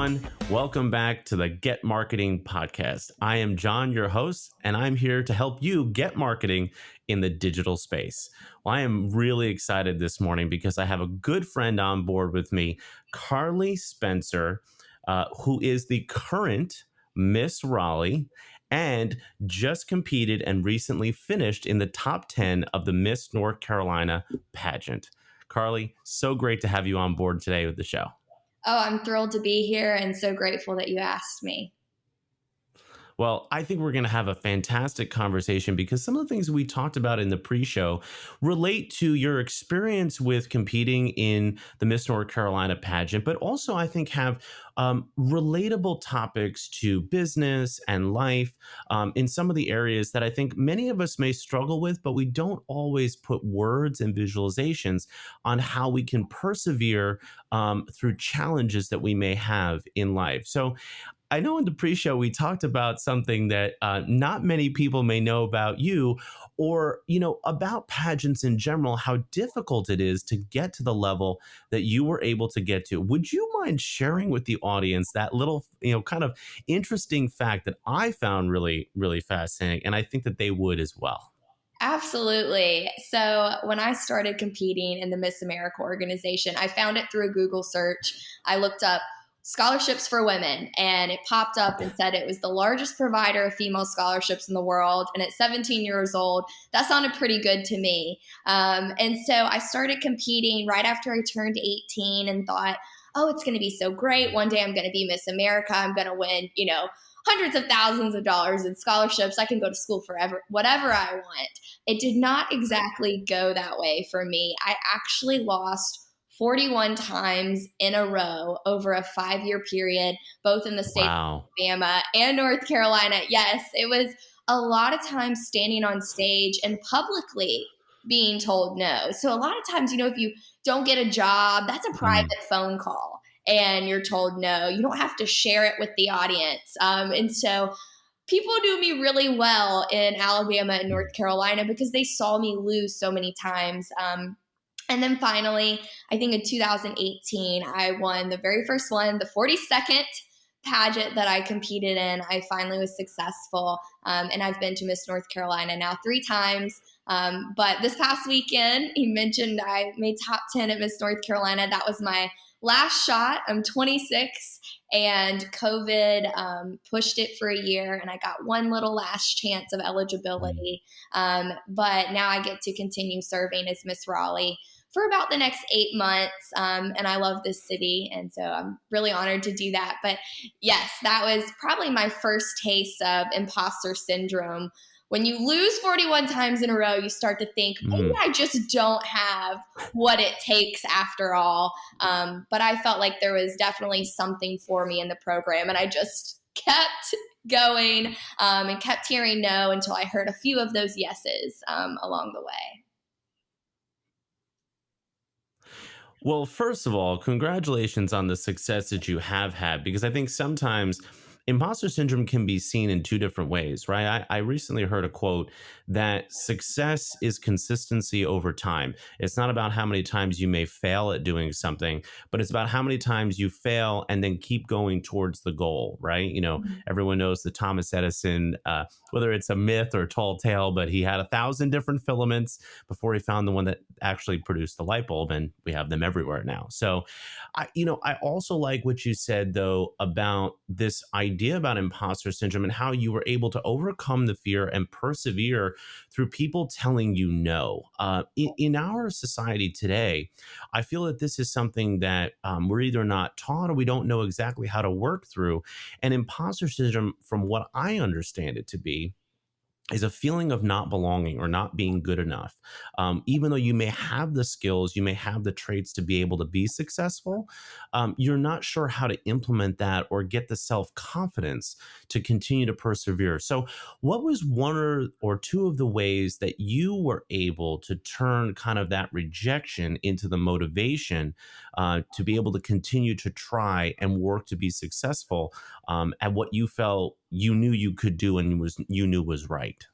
everyone. Welcome back to the Get Marketing Podcast. I am John, your host, and I'm here to help you get marketing in the digital space. Well, I am really excited this morning because I have a good friend on board with me, Carlie Spencer, who is the current Miss Raleigh and just competed and recently finished in the top 10 of the Miss North Carolina pageant. Carlie, so great to have you on board today with the show. Oh, I'm thrilled to be here and so grateful that you asked me. Well, I think we're going to have a fantastic conversation because some of the things we talked about in the pre-show relate to your experience with competing in the Miss North Carolina pageant, but also I think have relatable topics to business and life in some of the areas that I think many of us may struggle with, but we don't always put words and visualizations on how we can persevere through challenges that we may have in life. So I know in the pre-show we talked about something that not many people may know about you or, about pageants in general, how difficult it is to get to the level that you were able to get to. Would you mind sharing with the audience that little, kind of interesting fact that I found really, really fascinating, and I think that they would as well? Absolutely. So when I started competing in the Miss America organization, I found it through a Google search. I looked up scholarships for women and it popped up and said it was the largest provider of female scholarships in the world. And at 17 years old, that sounded pretty good to me. And so I started competing right after I turned 18 and thought, oh, it's going to be so great. One day I'm going to be Miss America. I'm going to win, hundreds of thousands of dollars in scholarships. I can go to school forever, whatever I want. It did not exactly go that way for me. I actually lost 41 times in a row over a 5-year period, both in the state of Alabama and North Carolina. Yes, it was a lot of times standing on stage and publicly being told no. So a lot of times, if you don't get a job, that's a private phone call and you're told no. You don't have to share it with the audience. And so people knew me really well in Alabama and North Carolina because they saw me lose so many times. And then finally, I think in 2018, I won the very first one, the 42nd pageant that I competed in. I finally was successful. And I've been to Miss North Carolina now 3 times. But this past weekend, you mentioned I made top 10 at Miss North Carolina. That was my last shot. I'm 26 and COVID pushed it for a year and I got one little last chance of eligibility. But now I get to continue serving as Miss Raleigh for about the next 8 months. And I love this city. And so I'm really honored to do that. But yes, that was probably my first taste of imposter syndrome. When you lose 41 times in a row, you start to think, maybe I just don't have what it takes after all. But I felt like there was definitely something for me in the program. And I just kept going and kept hearing no until I heard a few of those yeses along the way. Well, first of all, congratulations on the success that you have had, because I think sometimes imposter syndrome can be seen in 2 different ways, right? I recently heard a quote that success is consistency over time. It's not about how many times you may fail at doing something, but it's about how many times you fail and then keep going towards the goal, right? Everyone knows that Thomas Edison, whether it's a myth or a tall tale, but he had 1,000 different filaments before he found the one that actually produced the light bulb, and we have them everywhere now. So, I also like what you said, though, about this idea about imposter syndrome and how you were able to overcome the fear and persevere through people telling you no. In our society today, I feel that this is something that we're either not taught or we don't know exactly how to work through. And imposter syndrome, from what I understand it to be, is a feeling of not belonging or not being good enough. Even though you may have the skills, you may have the traits to be able to be successful, you're not sure how to implement that or get the self-confidence to continue to persevere. So what was one or 2 of the ways that you were able to turn kind of that rejection into the motivation to be able to continue to try and work to be successful at what you felt you knew you could do and you knew was right?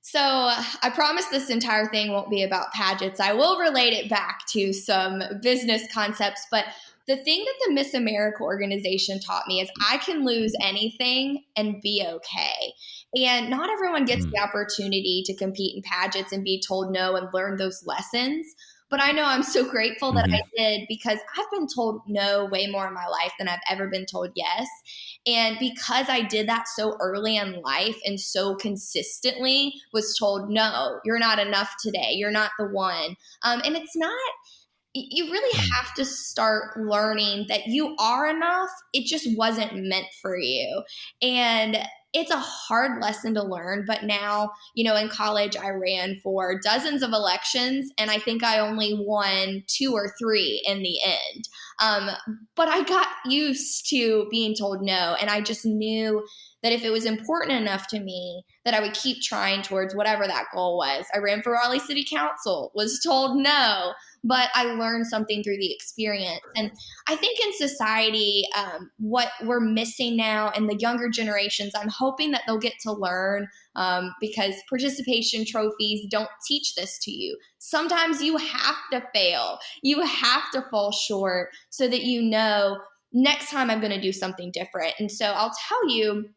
So I promise this entire thing won't be about pageants. I will relate it back to some business concepts, but The thing that the Miss America organization taught me is I can lose anything and be okay. And not everyone gets Mm, the opportunity to compete in pageants and be told no and learn those lessons. But I know I'm so grateful that I mhm, did, because I've been told no way more in my life than I've ever been told yes. And because I did that so early in life and so consistently was told, no, you're not enough today. You're not the one. And it's not, you really mm, have to start learning that you are enough. It just wasn't meant for you. And it's a hard lesson to learn. But now, in college, I ran for dozens of elections, and I think I only won two or three in the end. Um, but I got used to being told no. And I just knew that if it was important enough to me, that I would keep trying towards whatever that goal was. I ran for Raleigh City Council, was told no, but I learned something through the experience. And I think in society, what we're missing now in the younger generations, I'm hoping that they'll get to learn, because participation trophies don't teach this to you. Sometimes you have to fail, you have to fall short so that next time I'm going to do something different. And so I'll tell you,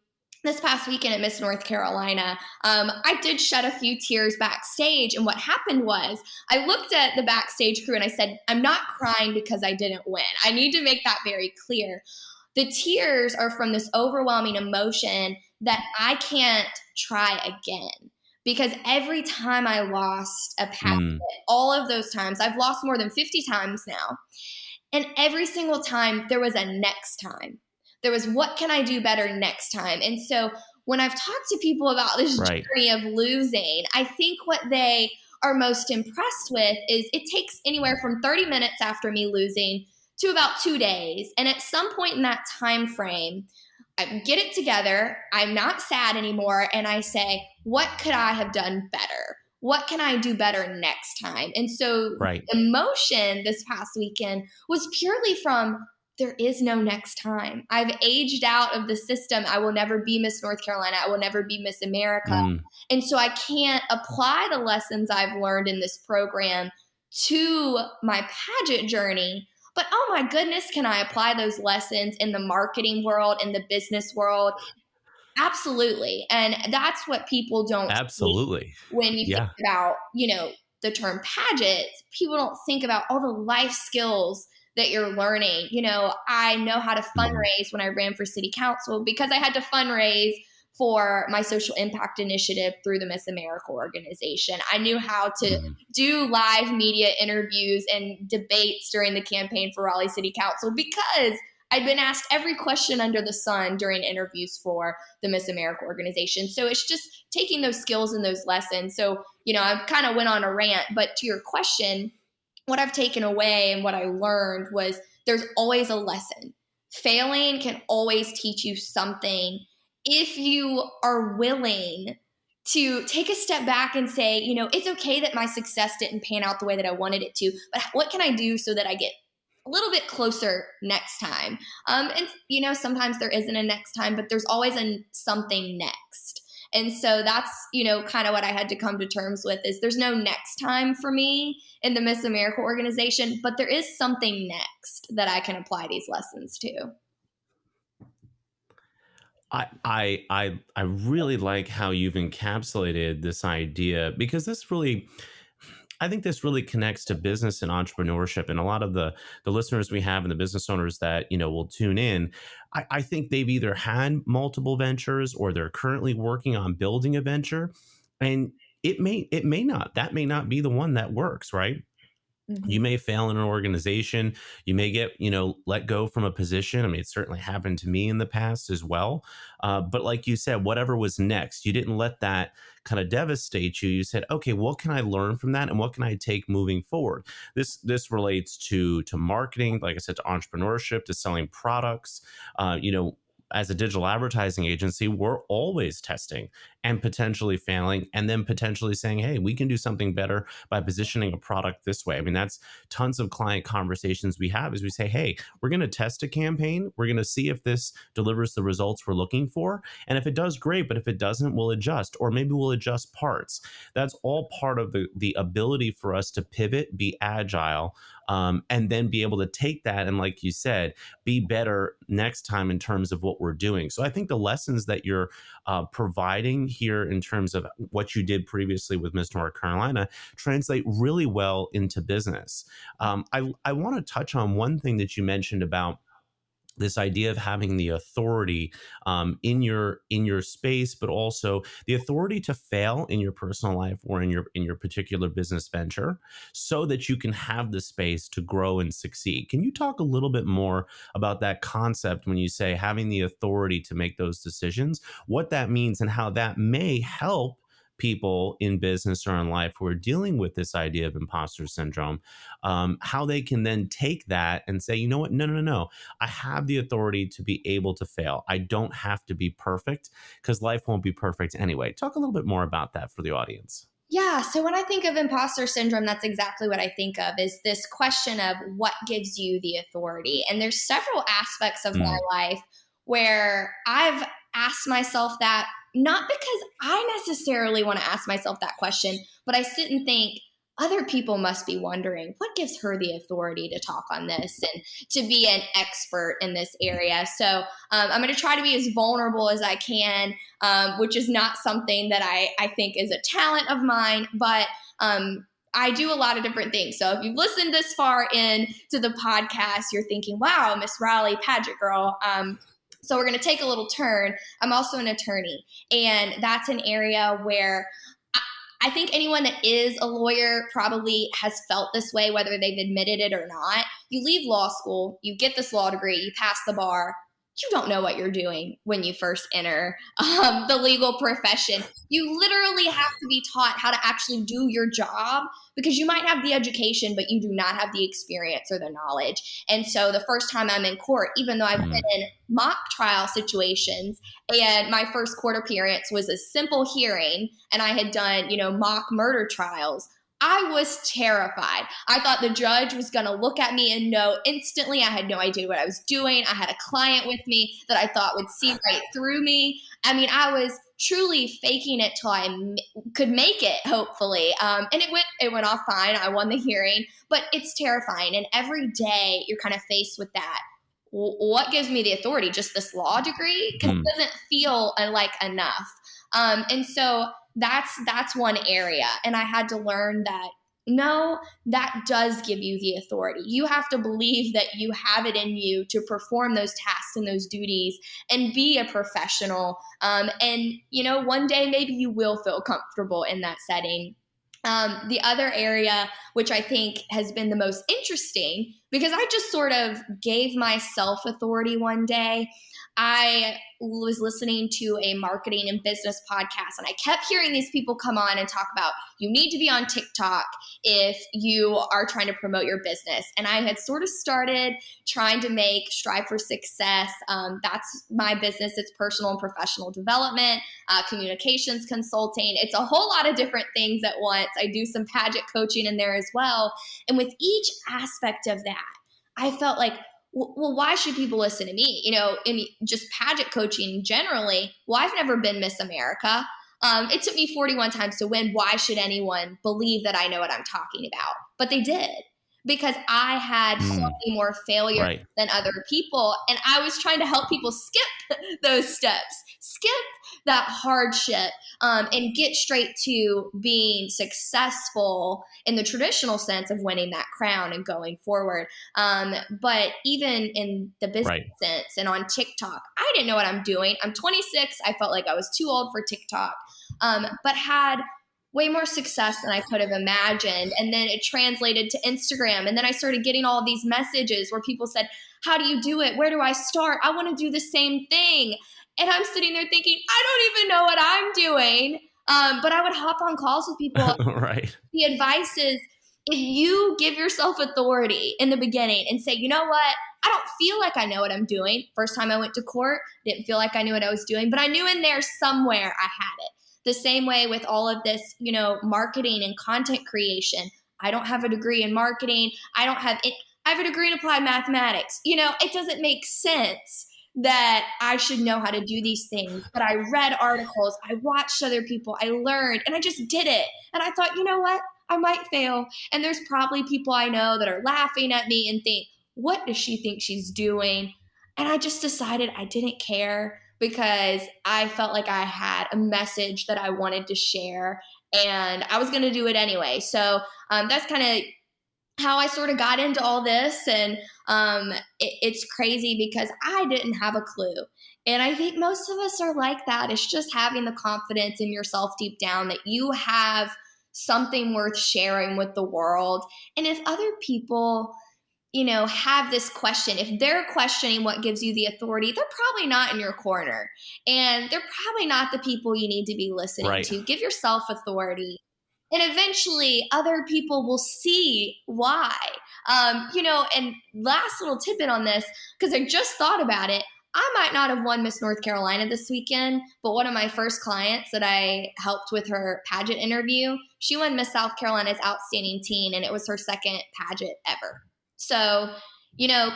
this past weekend at Miss North Carolina, I did shed a few tears backstage. And what happened was, I looked at the backstage crew and I said, I'm not crying because I didn't win. I need to make that very clear. The tears are from this overwhelming emotion that I can't try again. Because every time I lost a pageant, mm. all of those times, I've lost more than 50 times now. And every single time there was a next time. There was, what can I do better next time? And so when I've talked to people about this Right. journey of losing, I think what they are most impressed with is it takes anywhere from 30 minutes after me losing to about 2 days. And at some point in that time frame, I get it together. I'm not sad anymore. And I say, what could I have done better? What can I do better next time? And so Right. emotion this past weekend was purely from, there is no next time. I've aged out of the system. I will never be Miss North Carolina. I will never be Miss America. Mm, And so I can't apply the lessons I've learned in this program to my pageant journey. But oh my goodness, can I apply those lessons in the marketing world, in the business world? Absolutely. And that's what people don't see absolutely. when you think Yeah. about, the term pageants. People don't think about all the life skills that you're learning. I know how to Mhm, fundraise when I ran for city council because I had to fundraise for my social impact initiative through the Miss America organization. I knew how to mhm. do live media interviews and debates during the campaign for Raleigh City Council because I'd been asked every question under the sun during interviews for the Miss America organization. So it's just taking those skills and those lessons. So, I kind of went on a rant, but to your question, what I've taken away and what I learned was there's always a lesson. Failing can always teach you something if you are willing to take a step back and say, it's okay that my success didn't pan out the way that I wanted it to, but what can I do so that I get a little bit closer next time? And, sometimes there isn't a next time, but there's always something next. And so that's, kind of what I had to come to terms with is there's no next time for me in the Miss America organization, but there is something next that I can apply these lessons to. I really like how you've encapsulated this idea because I think this really connects to business and entrepreneurship, and a lot of the listeners we have and the business owners that will tune in. I think they've either had multiple ventures or they're currently working on building a venture, and it may not that may not be the one that works, right? You Mhm. may fail in an organization. You may get let go from a position. I mean, it certainly happened to me in the past as well. But like you said, whatever was next, you didn't let that kind of devastate you. You said, okay, what can I learn from that and what can I take moving forward? This relates to marketing, like I said, to entrepreneurship, to selling products. As a digital advertising agency, we're always testing and potentially failing and then potentially saying, hey, we can do something better by positioning a product this way. I mean, that's tons of client conversations we have as we say, hey, we're going to test a campaign. We're going to see if this delivers the results we're looking for. And if it does, great. But if it doesn't, we'll adjust, or maybe we'll adjust parts. That's all part of the ability for us to pivot, be agile, and then be able to take that and, like you said, be better next time in terms of what we're doing. So I think the lessons that you're providing here in terms of what you did previously with Miss North Carolina translate really well into business. I want to touch on one thing that you mentioned about this idea of having the authority in your space, but also the authority to fail in your personal life or in your particular business venture, so that you can have the space to grow and succeed. Can you talk a little bit more about that concept when you say having the authority to make those decisions, what that means, and how that may help people in business or in life who are dealing with this idea of imposter syndrome, how they can then take that and say, you know what, no, no, no, no, I have the authority to be able to fail. I don't have to be perfect, because life won't be perfect anyway. Talk a little bit more about that for the audience. Yeah, so when I think of imposter syndrome, that's exactly what I think of, is this question of what gives you the authority. And there's several aspects of my Mm, life where I've asked myself that, not because I necessarily want to ask myself that question, but I sit and think other people must be wondering what gives her the authority to talk on this and to be an expert in this area. So I'm going to try to be as vulnerable as I can, which is not something that I think is a talent of mine, but I do a lot of different things. So if you've listened this far in to the podcast, you're thinking, wow, Miss Raleigh, pageant girl. So we're going to take a little turn. I'm also an attorney, and that's an area where I think anyone that is a lawyer probably has felt this way, whether they've admitted it or not. You leave law school, you get this law degree, you pass the bar. You don't know what you're doing when you first enter the legal profession. You literally have to be taught how to actually do your job, because you might have the education, but you do not have the experience or the knowledge. And so the first time I'm in court, even though I've been mm, in mock trial situations, and my first court appearance was a simple hearing, and I had done, mock murder trials, I was terrified. I thought the judge was going to look at me and know instantly I had no idea what I was doing. I had a client with me that I thought would see right through me. I mean, I was truly faking it till could make it, hopefully. And it went off fine. I won the hearing, but it's terrifying. And every day you're kind of faced with that. What gives me the authority? Just this law degree? Because mm. it doesn't feel like enough. And so that's one area. And I had to learn that no, that does give you the authority. You have to believe that you have it in you to perform those tasks and those duties and be a professional. And one day maybe you will feel comfortable in that setting. The other area, which I think has been the most interesting, because I just sort of gave myself authority one day. I was listening to a marketing and business podcast, and I kept hearing these people come on and talk about, you need to be on TikTok if you are trying to promote your business. And I had sort of started trying to strive for success. That's my business. It's personal and professional development, communications consulting. It's a whole lot of different things at once. I do some pageant coaching in there as well. And with each aspect of that, I felt like, well, why should people listen to me? In just pageant coaching generally, well, I've never been Miss America. It took me 41 times to win. Why should anyone believe that I know what I'm talking about? But they did, because I had so Mm, many more failures right. than other people. And I was trying to help people skip those steps, skip that hardship, and get straight to being successful in the traditional sense of winning that crown and going forward. But even in the business Right. sense and on TikTok, I didn't know what I'm doing. I'm 26. I felt like I was too old for TikTok, but had way more success than I could have imagined. And then it translated to Instagram. And then I started getting all these messages where people said, how do you do it? Where do I start? I want to do the same thing. And I'm sitting there thinking, I don't even know what I'm doing. But I would hop on calls with people. Right. The advice is, if you give yourself authority in the beginning and say, you know what? I don't feel like I know what I'm doing. First time I went to court, didn't feel like I knew what I was doing, but I knew in there somewhere I had it. The same way with all of this, marketing and content creation. I don't have a degree in marketing. I have a degree in applied mathematics. It doesn't make sense that I should know how to do these things. But I read articles, I watched other people, I learned, and I just did it. And I thought, you know what? I might fail. And there's probably people I know that are laughing at me and think, what does she think she's doing? And I just decided I didn't care because I felt like I had a message that I wanted to share and I was going to do it anyway. So that's kind of how I sort of got into all this. And it's crazy because I didn't have a clue. And I think most of us are like that. It's just having the confidence in yourself deep down that you have something worth sharing with the world. And if other people, have this question, if they're questioning what gives you the authority, they're probably not in your corner. And they're probably not the people you need to be listening Right. to. Give yourself authority and eventually other people will see why. And last little tidbit on this, because I just thought about it. I might not have won Miss North Carolina this weekend, but one of my first clients that I helped with her pageant interview, she won Miss South Carolina's Outstanding Teen, and it was her second pageant ever. So,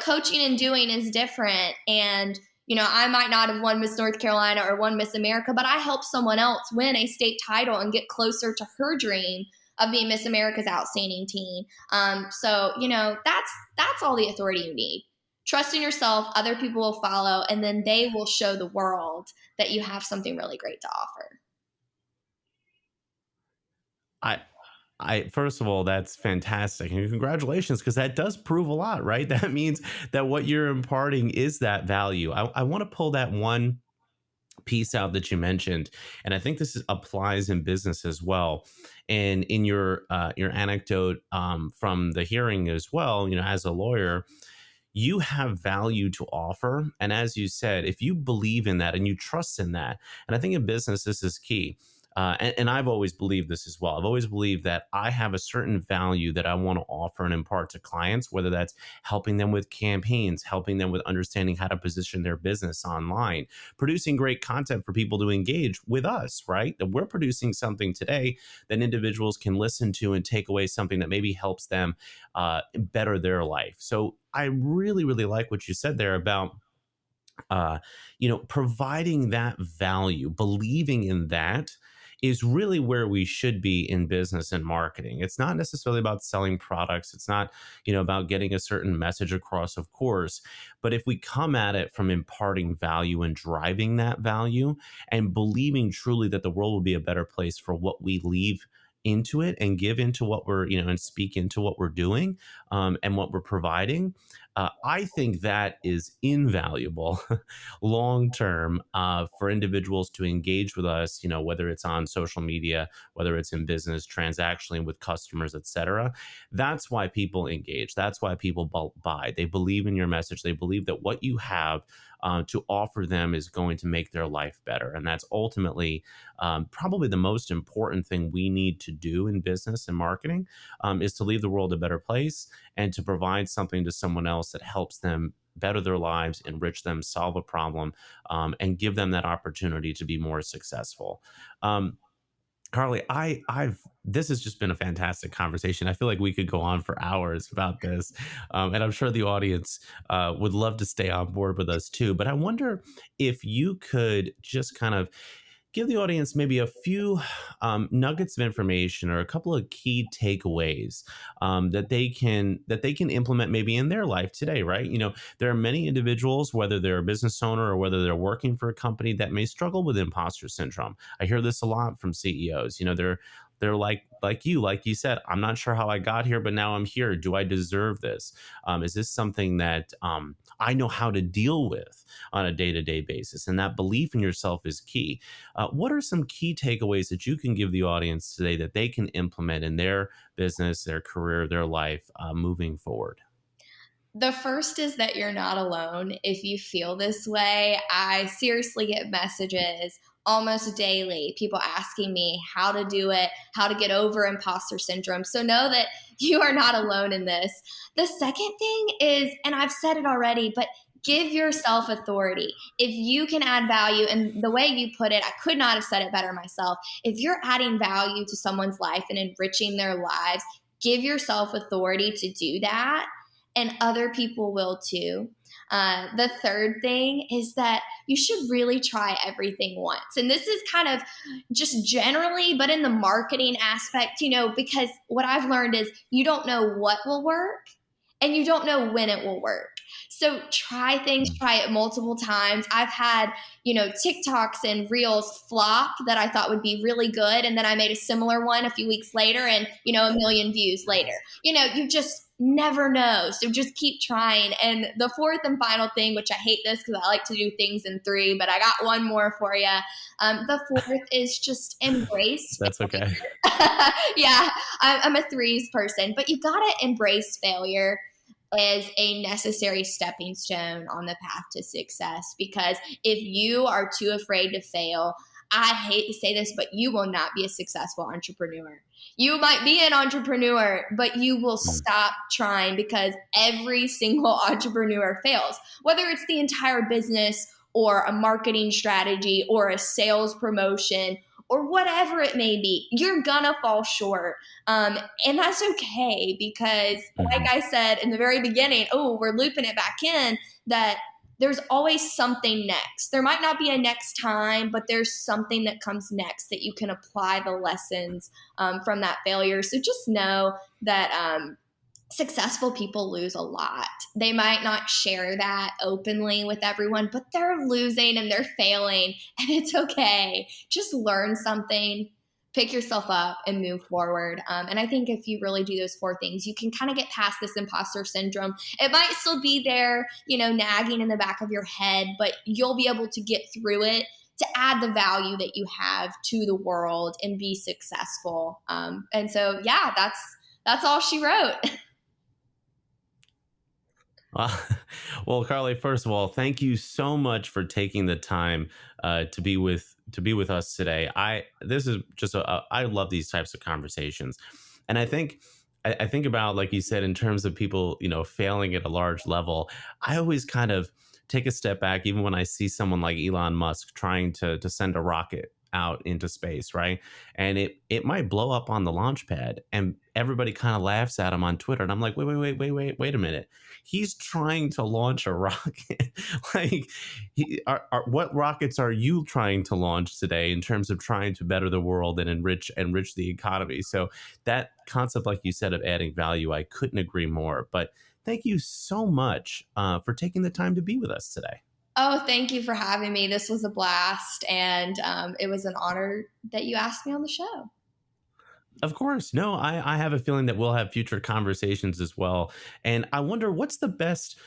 coaching and doing is different. And I might not have won Miss North Carolina or won Miss America, but I helped someone else win a state title and get closer to her dream of being Miss America's Outstanding Teen. That's all the authority you need. Trust in yourself, other people will follow, and then they will show the world that you have something really great to offer. I first of all, that's fantastic, and congratulations, because that does prove a lot, right? That means that what you're imparting is that value. I want to pull that one piece out that you mentioned, and I think applies in business as well. And in your anecdote from the hearing as well, as a lawyer, you have value to offer, and as you said, if you believe in that and you trust in that, and I think in business this is key. And I've always believed this as well. I've always believed that I have a certain value that I want to offer and impart to clients, whether that's helping them with campaigns, helping them with understanding how to position their business online, producing great content for people to engage with us, right? That we're producing something today that individuals can listen to and take away something that maybe helps them better their life. So I really, really like what you said there about providing that value, believing in that is really where we should be in business and marketing. It's not necessarily about selling products. It's not, about getting a certain message across, of course. But if we come at it from imparting value and driving that value and believing truly that the world will be a better place for what we leave into it and give into what we're, and speak into what we're doing and what we're providing, I think that is invaluable long term for individuals to engage with us, whether it's on social media, whether it's in business, transactionally with customers, etc. That's why people engage. That's why people buy. They believe in your message. They believe that what you have to offer them is going to make their life better. And that's ultimately probably the most important thing we need to do in business and marketing is to leave the world a better place and to provide something to someone else that helps them better their lives, enrich them, solve a problem, and give them that opportunity to be more successful. Carlie, I've this has just been a fantastic conversation. I feel like we could go on for hours about this, and I'm sure the audience would love to stay on board with us too. But I wonder if you could just kind of give the audience maybe a few nuggets of information or a couple of key takeaways that they can implement maybe in their life today, right? There are many individuals, whether they're a business owner or whether they're working for a company, that may struggle with imposter syndrome. I hear this a lot from CEOs. They're like you said, I'm not sure how I got here, but now I'm here. Do I deserve this? Is this something that I know how to deal with on a day-to-day basis? And that belief in yourself is key. What are some key takeaways that you can give the audience today that they can implement in their business, their career, their life moving forward? The first is that you're not alone if you feel this way. I seriously get messages almost daily, people asking me how to do it, how to get over imposter syndrome. So know that you are not alone in this. The second thing is, and I've said it already, but give yourself authority. If you can add value, and the way you put it, I could not have said it better myself. If you're adding value to someone's life and enriching their lives, give yourself authority to do that, and other people will too. The third thing is that you should really try everything once. And this is kind of just generally, but in the marketing aspect, because what I've learned is you don't know what will work and you don't know when it will work. So try things, try it multiple times. I've had, TikToks and reels flop that I thought would be really good. And then I made a similar one a few weeks later and, a million views later. You just never know. So just keep trying. And the fourth and final thing, which I hate this because I like to do things in three, but I got one more for you. The fourth is just embrace. That's okay. Yeah, I'm a threes person, but you got to embrace failure as a necessary stepping stone on the path to success. Because if you are too afraid to fail, I hate to say this, but you will not be a successful entrepreneur. You might be an entrepreneur, but you will stop trying because every single entrepreneur fails, whether it's the entire business or a marketing strategy or a sales promotion or whatever it may be. You're gonna fall short. And that's okay because, like I said in the very beginning, we're looping it back in, that there's always something next. There might not be a next time, but there's something that comes next that you can apply the lessons from that failure. So just know that successful people lose a lot. They might not share that openly with everyone, but they're losing and they're failing, and it's okay. Just learn something, pick yourself up, and move forward. And I think if you really do those four things, you can kind of get past this imposter syndrome. It might still be there, nagging in the back of your head, but you'll be able to get through it to add the value that you have to the world and be successful. And so, yeah, that's all she wrote. Well, Carlie, first of all, thank you so much for taking the time to be with us today. I love these types of conversations, and I think about, like you said, in terms of people failing at a large level. I always kind of take a step back, even when I see someone like Elon Musk trying to send a rocket out into space, right? And it might blow up on the launch pad, and everybody kind of laughs at him on Twitter. And I'm like, wait a minute. He's trying to launch a rocket. Like, what rockets are you trying to launch today in terms of trying to better the world and enrich the economy? So that concept, like you said, of adding value, I couldn't agree more. But thank you so much for taking the time to be with us today. Oh, thank you for having me. This was a blast, and it was an honor that you asked me on the show. Of course. No, I have a feeling that we'll have future conversations as well. And I wonder, what's the best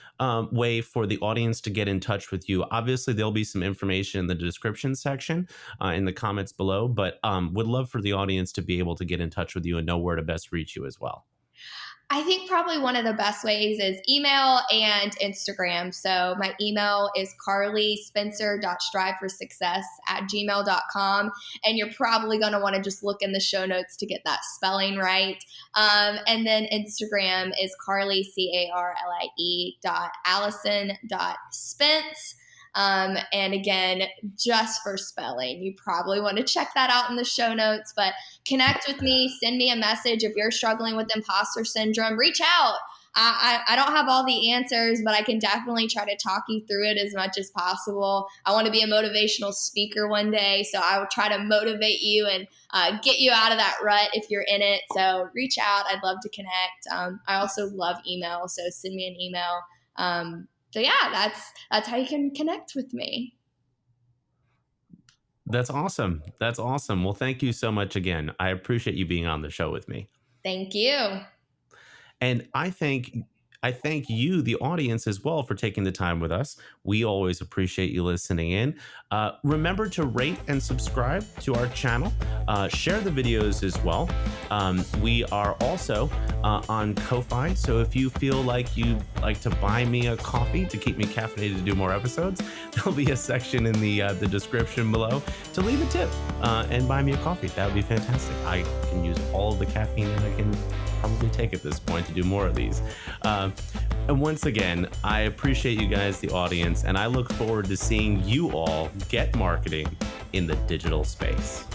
way for the audience to get in touch with you? Obviously, there'll be some information in the description section in the comments below, but would love for the audience to be able to get in touch with you and know where to best reach you as well. I think probably one of the best ways is email and Instagram. So my email is carliespencer.striveforsuccess@gmail.com. And you're probably going to want to just look in the show notes to get that spelling right. And then Instagram is Carlie, CARLIE.Allison.Spence. And again, just for spelling, you probably want to check that out in the show notes, but connect with me, send me a message. If you're struggling with imposter syndrome, reach out. I don't have all the answers, but I can definitely try to talk you through it as much as possible. I want to be a motivational speaker one day, so I will try to motivate you and get you out of that rut if you're in it. So reach out. I'd love to connect. I also love email, so send me an email. So yeah, that's how you can connect with me. That's awesome. That's awesome. Well, thank you so much again. I appreciate you being on the show with me. Thank you. And I thank you, the audience, as well, for taking the time with us. We always appreciate you listening in. Remember to rate and subscribe to our channel. Share the videos as well. We are also on Ko-Fi, so if you feel like you'd like to buy me a coffee to keep me caffeinated to do more episodes, there'll be a section in the description below to leave a tip and buy me a coffee. That would be fantastic. I can use all of the caffeine that I can probably take at this point to do more of these. And once again, I appreciate you guys, the audience, and I look forward to seeing you all get marketing in the digital space.